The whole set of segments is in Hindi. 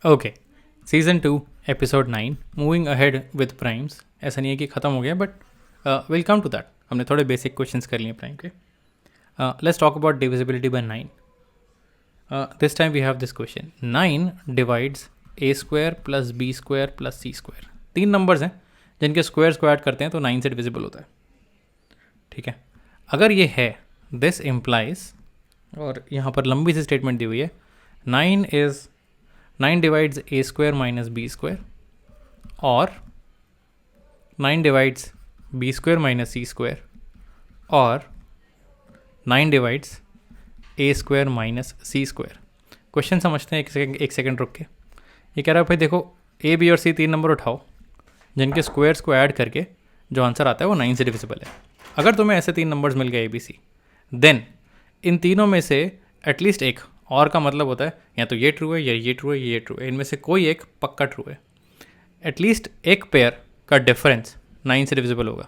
Okay, season 2 episode 9 moving ahead with primes. ऐसा नहीं है कि ख़त्म हो गया, but will come to that. हमने थोड़े बेसिक क्वेश्चंस कर लिए प्राइम के। Let's talk about divisibility by 9। This time we have this question, 9 divides a square plus b square plus c square. 3 numbers हैं जिनके स्क्वायर्स को ऐड करते हैं तो 9 से डिविजिबल होता है। ठीक है, अगर ये है दिस इम्प्लाइज, और यहाँ पर लंबी सी स्टेटमेंट दी हुई है, 9 divides a square minus B square, और 9 डिवाइड्स बी स्क्वायर माइनस सी स्क्वायर, और 9 divides a square minus C square. Question समझते हैं एक सेकंड रुक के। ये कह रहा है भाई देखो, ए बी और सी 3 नंबर उठाओ जिनके स्क्वायर्स को ऐड करके जो आंसर आता है वो 9 से डिविजिबल है। अगर तुम्हें ऐसे 3 नंबर्स मिल गए A B C, then in तीनों में से एटलीस्ट एक, और का मतलब होता है या तो ये ट्रू है या ये ट्रू है, ये ट्रू है, इनमें से कोई एक पक्का ट्रू है। एटलीस्ट एक पेयर का डिफरेंस 9 से डिविजिबल होगा।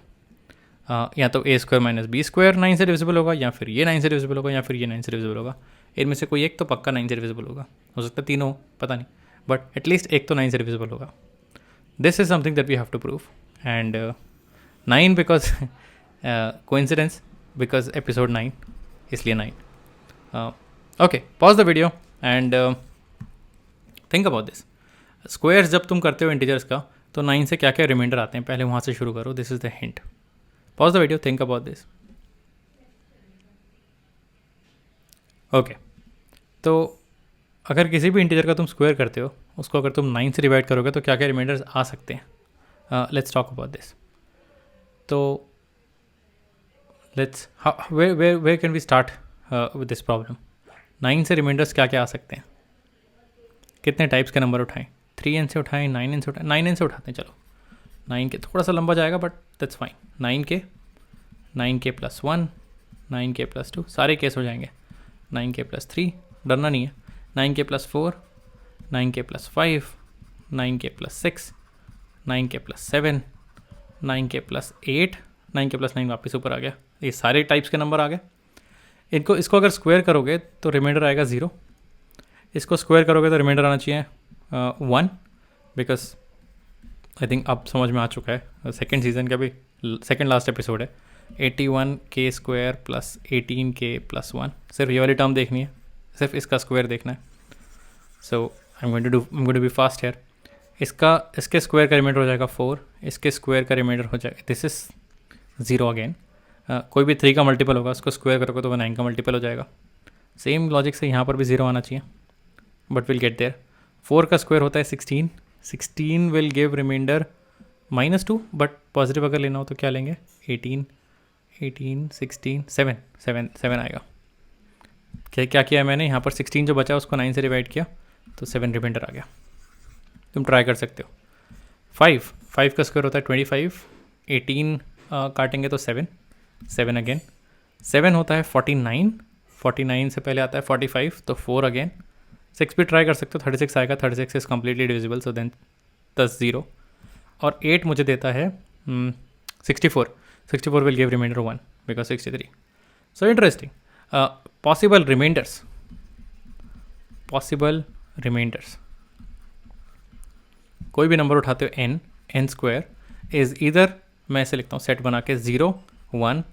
या तो ए स्क्वायर माइनस बी स्क्वायर 9 से डिविजिबल होगा, या फिर ये 9 से डिविजिबल होगा, या फिर ये 9 से डिविजिबल होगा। इनमें से कोई एक तो पक्का 9 से डिविजिबल होगा। हो सकता है तीनों, पता नहीं, बट एटलीस्ट एक तो 9 से डिविजिबल होगा। This is something that we have to prove. And 9 because coincidence, because episode 9, इसलिए 9। Okay, pause the video and think about this. Squares जब तुम करते हो इंटीजर्स का, तो 9 से क्या क्या रिमाइंडर आते हैं, पहले वहाँ से शुरू करो। This is the hint. Pause the video, think about this. Okay, तो अगर किसी भी इंटीजर का तुम स्क्वायर करते हो, उसको अगर तुम 9 से डिवाइड करोगे तो क्या क्या रिमाइंडर्स आ सकते हैं। Let's talk about this. तो let's where can we start with this problem. 9 से रिमाइंडर्स क्या क्या आ सकते हैं? कितने टाइप्स के नंबर उठाएं? 3n से उठाएं, 9n से उठाएं? 9n से उठाते हैं, चलो। 9 के थोड़ा सा लंबा जाएगा, बट दैट्स फाइन। 9 के प्लस 1, 9 के प्लस 2, सारे केस हो जाएंगे। 9 के प्लस 3, डरना नहीं है। 9 के प्लस 4, 9 के प्लस 5, 9 के प्लस 6, 9 के प्लस 7, 9 के प्लस 8, 9 के प्लस 9 वापस ऊपर आ गया। ये सारे टाइप्स के नंबर आ गए। इसको अगर स्क्वायर करोगे तो रिमाइंडर आएगा 0। इसको स्क्वायर करोगे तो रिमाइंडर आना चाहिए 1, बिकॉज आई थिंक अब समझ में आ चुका है। सेकेंड सीजन का भी सेकेंड लास्ट एपिसोड है। 81 के स्क्वायर प्लस 18 के प्लस 1। सिर्फ ये वाली टर्म देखनी है, सिर्फ इसका स्क्वायर देखना है। So I am going to be fast here. इसके स्क्वायर का रिमाइंडर हो जाएगा 4, इसके स्क्वायर का रिमाइंडर हो जाएगा, दिस इज 0 अगेन। कोई भी 3 का मल्टीपल होगा, उसको स्क्वायर करोगे तो वो 9 का मल्टीपल हो जाएगा। सेम लॉजिक से यहाँ पर भी 0 आना चाहिए, बट विल गेट देयर। 4 का स्क्वायर होता है 16, 16 will give remainder -2, but positive अगर लेना हो तो क्या लेंगे? 18, 16, 7 आएगा। क्या किया मैंने यहाँ पर? 16 जो बचा उसको 9 से डिवाइड किया तो 7 रिमाइंडर आ गया। तुम ट्राई कर सकते हो। 5 का स्क्वायर होता है 25, 18 काटेंगे तो 7 अगेन। 7 होता है 49, 49 से पहले आता है 45, तो 4 अगेन। 6 भी ट्राई कर सकते हो, 36 आएगा। 36 is completely divisible, so then 0। और 8 मुझे देता है 64 will give remainder 1 because 63। So interesting. Possible remainders, कोई भी नंबर उठाते हो n स्क्वायर इज इधर, मैं ऐसे लिखता हूँ सेट बना के, 0, 1,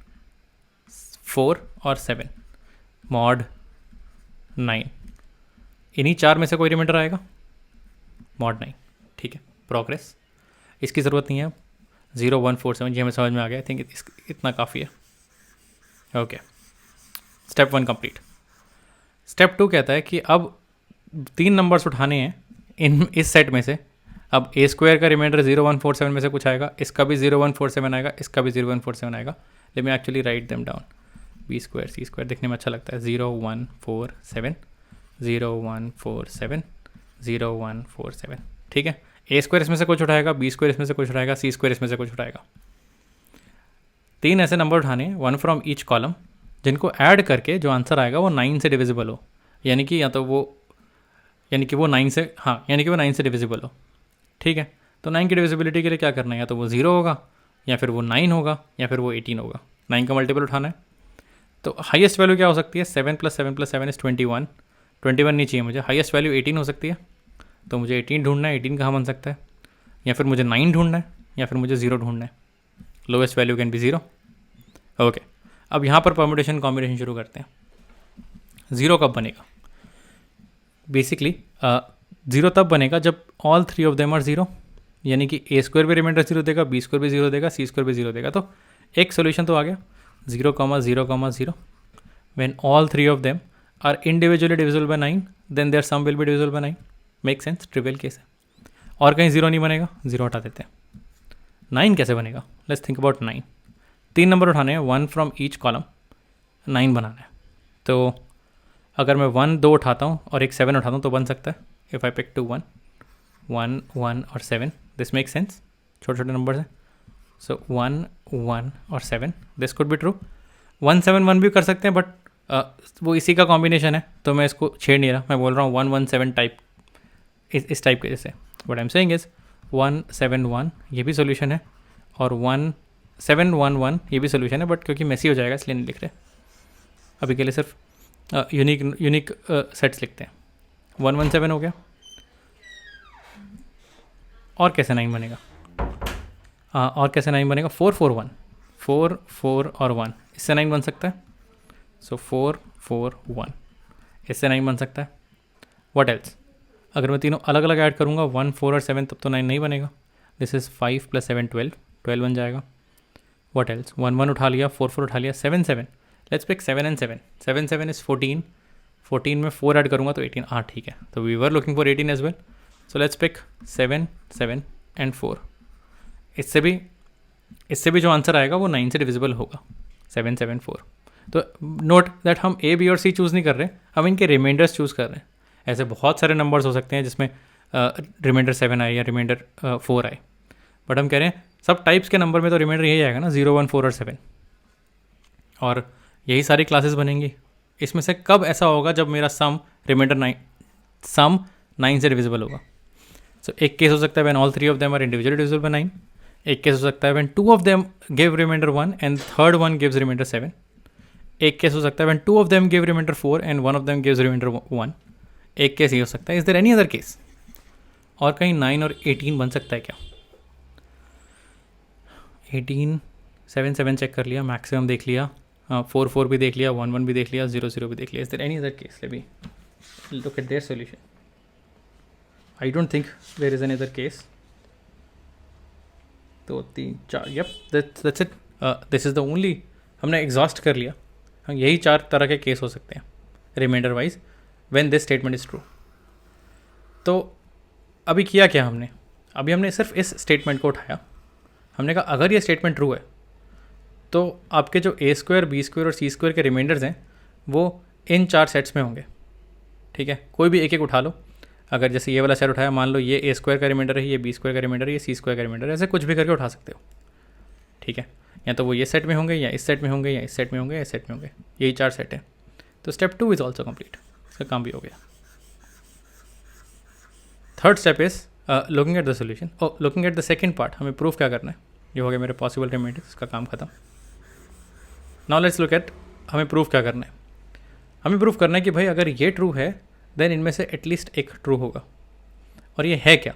4 और 7, मॉड 9। इन्हीं 4 में से कोई रिमाइंडर आएगा, मॉड 9। ठीक है, प्रोग्रेस इसकी ज़रूरत नहीं है। 0, 1, 4, 7 ये हमें समझ में आ गया। आई थिंक इतना काफ़ी है। Okay, step 1 complete. स्टेप 2 कहता है कि अब 3 नंबर्स उठाने हैं इस सेट में से। अब ए स्क्वायर का रिमाइंडर 0, 1, 4, 7 में से कुछ आएगा, इसका भी 0, 1, 4, 7 आएगा, इसका भी 0, 1, 4, 7 आएगा। Let me actually write them down. B square C square देखने में अच्छा लगता है। 0, 1, 4, 7, 0, 1, 4, 7, 0, 1, 4, 7। ठीक है, ए स्क्वायर इसमें से कुछ उठाएगा, बी स्क्वायर इसमें से कुछ उठाएगा, सी स्क्वायर इसमें से कुछ उठाएगा। 3 ऐसे नंबर उठाने, 1 फ्रॉम ईच कॉलम, जिनको ऐड करके जो आंसर आएगा वो 9 से डिविजिबल हो। यानी कि वो 9 से डिविजिबल हो। ठीक है, तो 9 की डिविजिबिलिटी के लिए क्या करना है? या तो वो 0 होगा, या फिर वो 9 होगा, या फिर वो 18 होगा। 9 का मल्टीपल उठाना है, तो हाईएस्ट वैल्यू क्या हो सकती है? 7 + 7 + 7 इज 21। 21 नहीं चाहिए मुझे, हाईएस्ट वैल्यू 18 हो सकती है। तो मुझे 18 ढूंढना है, 18 कहाँ बन सकता है, या फिर मुझे 9 ढूंढना है, या फिर मुझे 0 ढूंढना है। Lowest value can be 0। Okay, अब यहाँ पर परम्यूटेशन कॉम्बिनेशन शुरू करते हैं। 0 कब बनेगा? बेसिकली 0 तब बनेगा जब ऑल 3 ऑफ देम आर 0, यानी कि a स्क्वायर भी रिमाइंडर 0 देगा, b स्क्वायर भी 0 देगा, c स्क्वायर भी 0 देगा। तो एक सोल्यूशन तो आ गया, 0, 0, 0 when all 3 of them are individually divisible by 9 then their sum will be divisible by 9। Make sense, trivial case है। और कहीं 0 नहीं बनेगा, 0 हटा देते हैं। 9 कैसे बनेगा? Let's think about 9। 3 नंबर उठाने हैं, 1 फ्रॉम ईच कॉलम, 9 बनाना है। तो अगर मैं 1, 2 उठाता हूँ और एक 7 उठाता हूँ तो बन सकता है। इफ़ आई पिक 2, 1, 1, 1 और 7, दिस मेक सेंस, छोटे छोटे नंबर्स हैं। सो 1, 1 और 7, दिस कुड बी ट्रू। 1, 7, 1 भी कर सकते हैं, बट वो इसी का कॉम्बिनेशन है, तो मैं इसको छेड़ नहीं रहा। मैं बोल रहा हूँ 1, 1, 7 टाइप, इस टाइप के जैसे। What I am saying is 1, 7, 1 ये भी सोल्यूशन है, और 1, 7, 1, 1 ये भी सोल्यूशन है, बट क्योंकि मेसी हो जाएगा इसलिए नहीं लिख रहे अभी के लिए, सिर्फ यूनिक सेट्स लिखते हैं। 1, 1, 7 हो गया। और कैसे 9 बनेगा? और कैसे 9 बनेगा? 4, 4, 1, 4, 4 और 1, इससे 9 बन सकता है। सो 4, 4, 1, इससे 9 बन सकता है। What else? अगर मैं तीनों अलग अलग ऐड करूँगा, 1, 4 और 7, तब तो 9 नहीं बनेगा। दिस इज़ 5 + 7, 12, 12 बन जाएगा। What else? 1, 1 उठा लिया, 4, 4 उठा लिया, 7, 7। Let's pick 7 and 7। 7, 7 इज़ 14, 14 में 4 ऐड करूँगा तो 18। हाँ ठीक है, तो we were looking for 18 as well. So let's pick 7, 7 and 4। इससे भी जो आंसर आएगा वो 9 से डिविजिबल होगा, 7, 7, 4। तो नोट दैट हम A, B और C चूज़ नहीं कर रहे, हम इनके रिमाइंडर्स चूज़ कर रहे हैं। ऐसे बहुत सारे नंबर्स हो सकते हैं जिसमें रिमाइंडर 7 आए या रिमाइंडर 4 आए, बट हम कह रहे हैं सब टाइप्स के नंबर में तो रिमाइंडर यही आएगा ना, 0, 1, 4 और 7, और यही सारी क्लासेस बनेंगी। इसमें से कब ऐसा होगा जब मेरा सम 9 से डिविजिबल होगा? सो एक केस हो सकता है when all 3 of them are individually divisible by 9। एक केस हो सकता है when 2 of them give remainder 1 and third one gives remainder 7। एक केस हो सकता है when 2 of them give remainder 4 and 1 of them gives remainder 1। एक केस ये हो सकता है। Is there any other case? और कहीं 9 और 18 बन सकता है क्या? 18, 7, 7 चेक कर लिया, मैक्सिमम देख लिया, 4, 4 भी देख लिया, 1, 1 भी देख लिया, 0, 0 भी देख लिया। Is there any other case? Let me look at their solution. I don't think there is any other case. 2, 3, 4, yup that's it. This is the only, हमने एग्जॉस्ट कर लिया। यही 4 तरह के केस हो सकते हैं remainder wise when this statement is true. तो अभी किया क्या हमने? अभी हमने सिर्फ इस स्टेटमेंट को उठाया। हमने कहा अगर ये स्टेटमेंट ट्रू है तो आपके जो A स्क्वायर, B स्क्वायर और C स्क्वायर के रिमाइंडर्स हैं वो इन 4 सेट्स में होंगे। ठीक है, कोई भी एक एक उठा लो। अगर जैसे ये वाला सेट उठाया, मान लो ये A स्क्वायर का रिमाइंडर है, ये B स्क्वायर का रिमाइंडर है, ये C स्क्वायर का रिमाइंडर है, ऐसे कुछ भी करके उठा सकते हो। ठीक है, या तो वो ये सेट में होंगे, या इस सेट में होंगे, या इस सेट में होंगे, या इस सेट में होंगे। यही 4 सेट है। तो स्टेप 2 इज़ ऑल्सो कंप्लीट, इसका काम भी हो गया। Third step is looking at the solution. और looking at the second part, हमें प्रूफ क्या करना है। ये हो गया मेरे पॉसिबल रिमाइंडर्स, इसका काम खत्म। नाउ लेट्स लुक एट हमें प्रूफ क्या करना है। हमें प्रूफ करना है कि भाई अगर ये ट्रू है देन इनमें से एटलीस्ट एक ट्रू होगा। और ये है क्या?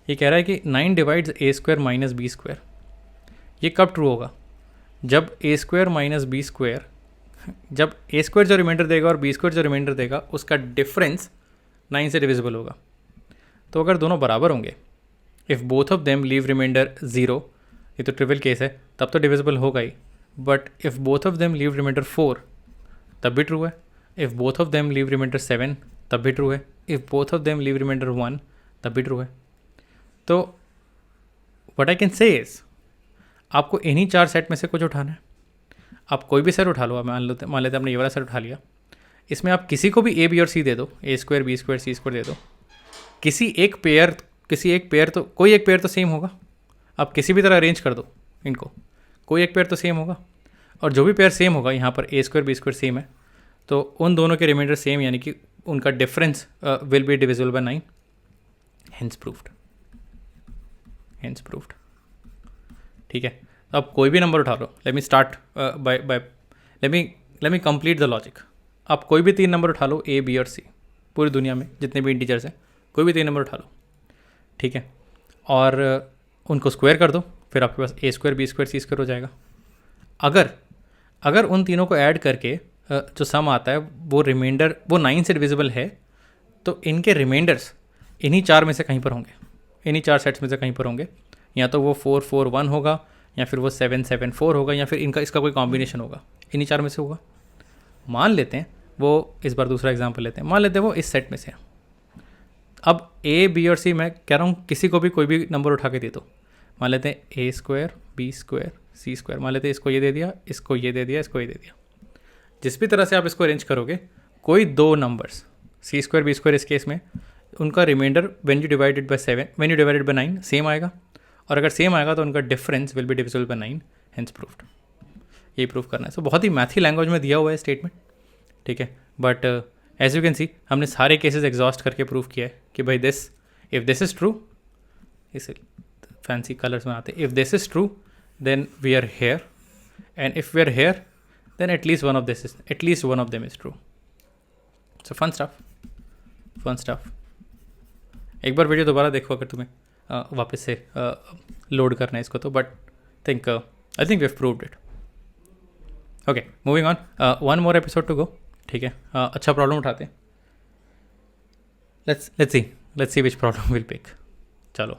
ये कह रहा है कि 9 divides A square minus B square. ये कब ट्रू होगा? जब A square minus B square, जब A स्क्वायर जो रिमाइंडर देगा और B स्क्वायर जो रिमाइंडर देगा उसका डिफरेंस 9 से डिविजिबल होगा। तो अगर दोनों बराबर होंगे, if both of them leave reminder 0, ये तो ट्रिवियल केस है, तब तो डिविजिबल होगा ही। But if both of them leave reminder 4 तब भी ट्रू है। If both of them leave reminder 7 तब भी ट्रू है। If both of them leave reminder 1 तब भी ट्रू है। तो what I can say is, आपको इन्हीं 4 सेट में से कुछ उठाना है। आप कोई भी सेट उठा लो। मान लेते आपने ये वाला सेट उठा लिया। इसमें आप किसी को भी A, B और C दे दो, A square, B square, C square दे दो। किसी एक पेयर तो कोई एक पेयर तो सेम होगा। आप किसी भी तरह अरेंज कर दो इनको, कोई एक पेयर तो सेम होगा। और जो भी पेयर सेम होगा, यहाँ पर A square, B square same है, तो उन दोनों के रिमाइंडर सेम, यानी कि उनका difference will be divisible by 9। Hence proved. ठीक है, अब कोई भी नंबर उठा लो। Let me start let me complete the logic. आप कोई भी 3 नंबर उठा लो, A, B और C, पूरी दुनिया में जितने भी इंटीजर्स हैं कोई भी 3 नंबर उठा लो, ठीक है, और उनको स्क्वायर कर दो, फिर आपके पास a square, b square, c square हो जाएगा। अगर उन तीनों को ऐड करके जो सम आता है वो रिमाइंडर वो 9 से डिविजिबल है, तो इनके रिमाइंडर्स इन्हीं 4 में से कहीं पर होंगे, इन्हीं 4 सेट्स में से कहीं पर होंगे। या तो वो 4 4 1 होगा, या फिर वो 7 7 4 होगा, या फिर इसका कोई कॉम्बिनेशन होगा, इन्हीं 4 में से होगा। मान लेते हैं वो, इस बार दूसरा एग्जाम्पल लेते हैं, मान लेते हैं वो इस सेट में से है। अब ए, बी और सी, मैं कह रहा हूँ किसी को भी कोई भी नंबर उठा के दे दो। मान लेते हैं a square, b square, c square, मान लेते हैं इसको ये दे दिया, इसको ये दे दिया, इसको ये दे दिया। जिस भी तरह से आप इसको अरेंज करोगे, कोई 2 numbers c square, b square, इस केस में उनका remainder when you divided by 9 same आएगा, और अगर सेम आएगा तो उनका difference will be divisible by 9, hence proved. यही प्रूव करना है। सो बहुत ही मैथी लैंग्वेज में दिया हुआ है स्टेटमेंट, ठीक है, but as you can see हमने सारे केसेस एग्जॉस्ट करके प्रूव किया है कि भाई इफ़ दिस इज़ ट्रू, इसे फैंसी कलर्स में आते, if this is true then we are here, and if we are here then at least one of them is true. So fun stuff. एक बार वीडियो दोबारा देखो अगर तुम्हें वापस से लोड करना है इसको तो, but I think we have proved it. Okay, moving on, 1 more episode to go, ठीक है। अच्छा प्रॉब्लम उठाते हैं, let's see which problem will pick. चलो।